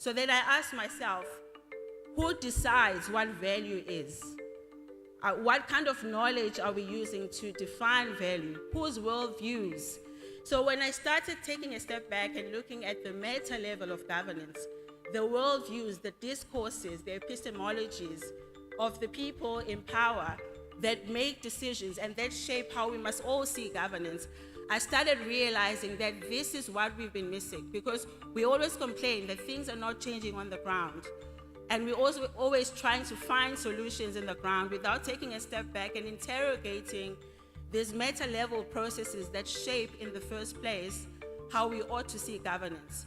So then I asked myself, who decides what value is? What kind of knowledge are we using to define value? Whose worldviews? So when I started taking a step back and looking at the meta level of governance, the worldviews, the discourses, the epistemologies of the people in power that make decisions and that shape how we must all see governance, I started realizing that this is what we've been missing, because we always complain that things are not changing on the ground. And we're also always trying to find solutions in the ground without taking a step back and interrogating these meta-level processes that shape, in the first place, how we ought to see governance.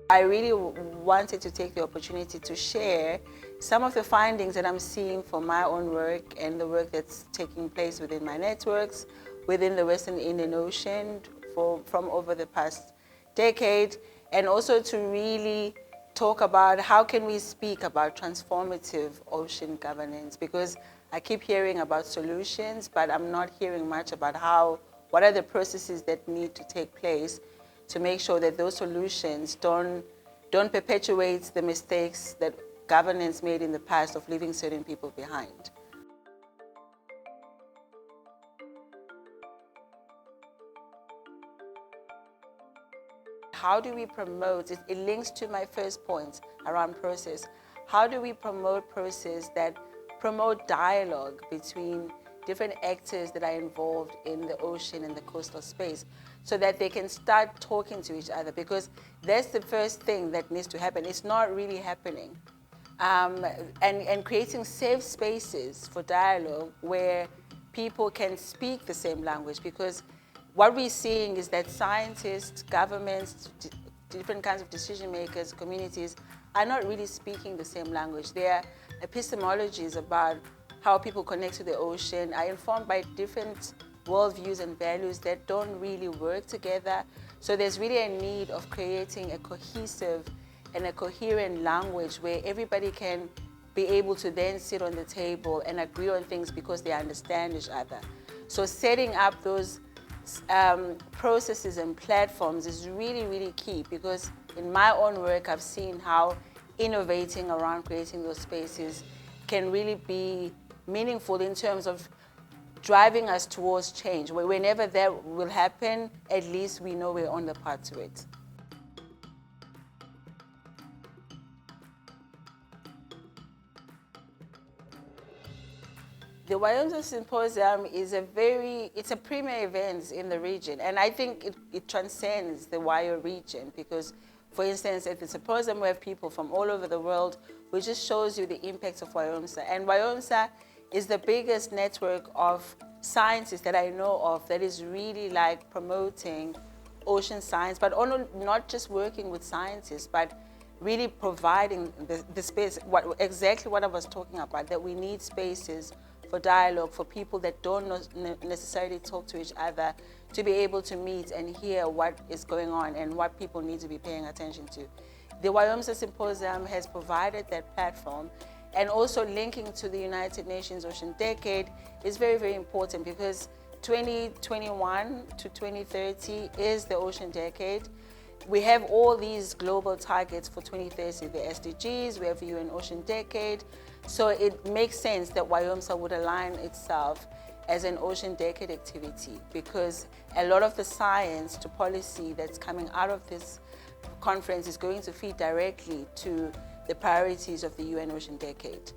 I really wanted to take the opportunity to share some of the findings that I'm seeing from my own work and the work that's taking place within my networks, within the Western Indian Ocean from over the past decade, and also to really talk about how can we speak about transformative ocean governance, because I keep hearing about solutions, but I'm not hearing much about what are the processes that need to take place to make sure that those solutions don't perpetuate the mistakes that governance made in the past of leaving certain people behind. How do we promote, it links to my first point around process. How do we promote process that promote dialogue between different actors that are involved in the ocean and the coastal space, so that they can start talking to each other? Because that's the first thing that needs to happen. It's not really happening. And creating safe spaces for dialogue where people can speak the same language, because what we're seeing is that scientists, governments, different kinds of decision makers, communities are not really speaking the same language. Their epistemologies about how people connect to the ocean are informed by different worldviews and values that don't really work together. So there's really a need of creating a cohesive and a coherent language where everybody can be able to then sit on the table and agree on things because they understand each other. So setting up those processes and platforms is really, really key, because in my own work I've seen how innovating around creating those spaces can really be meaningful in terms of driving us towards change. Whenever that will happen, at least we know we're on the path to it. The WIOMSA Symposium is it's a premier event in the region, and I think it transcends the WIO region, because, for instance, at the symposium we have people from all over the world, which just shows you the impact of WIOMSA. And WIOMSA is the biggest network of scientists that I know of that is really like promoting ocean science, but not just working with scientists, but really providing the space, exactly what I was talking about, that we need spaces for dialogue, for people that don't necessarily talk to each other, to be able to meet and hear what is going on and what people need to be paying attention to. The WIOMSA Symposium has provided that platform, and also linking to the United Nations Ocean Decade is very, very important, because 2021 to 2030 is the Ocean Decade. We have all these global targets for 2030, the SDGs, we have the UN Ocean Decade. So it makes sense that WIOMSA would align itself as an Ocean Decade activity, because a lot of the science to policy that's coming out of this conference is going to feed directly to the priorities of the UN Ocean Decade.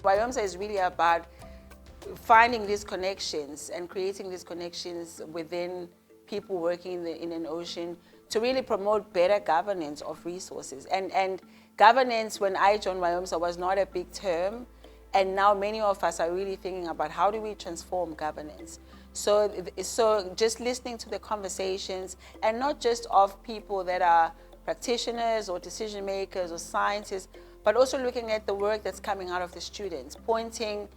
WIOMSA is really about finding these connections and creating these connections within people working in an ocean to really promote better governance of resources. And governance, when I joined WIOMSA, was not a big term, and now many of us are really thinking about how do we transform governance. So just listening to the conversations, and not just of people that are practitioners or decision makers or scientists, but also looking at the work that's coming out of the students, pointing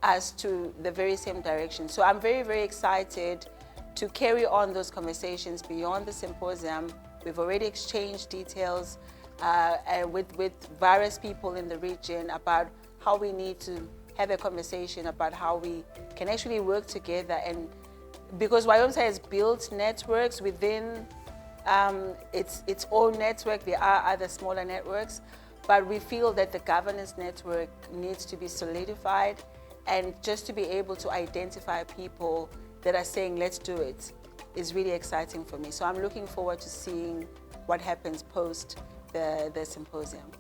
us to the very same direction. So I'm very, very excited to carry on those conversations beyond the symposium. We've already exchanged details with various people in the region about how we need to have a conversation about how we can actually work together and because WIOMSA has built networks within its own network. There are other smaller networks, but we feel that the governance network needs to be solidified, and just to be able to identify people that are saying, let's do it, is really exciting for me. So I'm looking forward to seeing what happens post the symposium.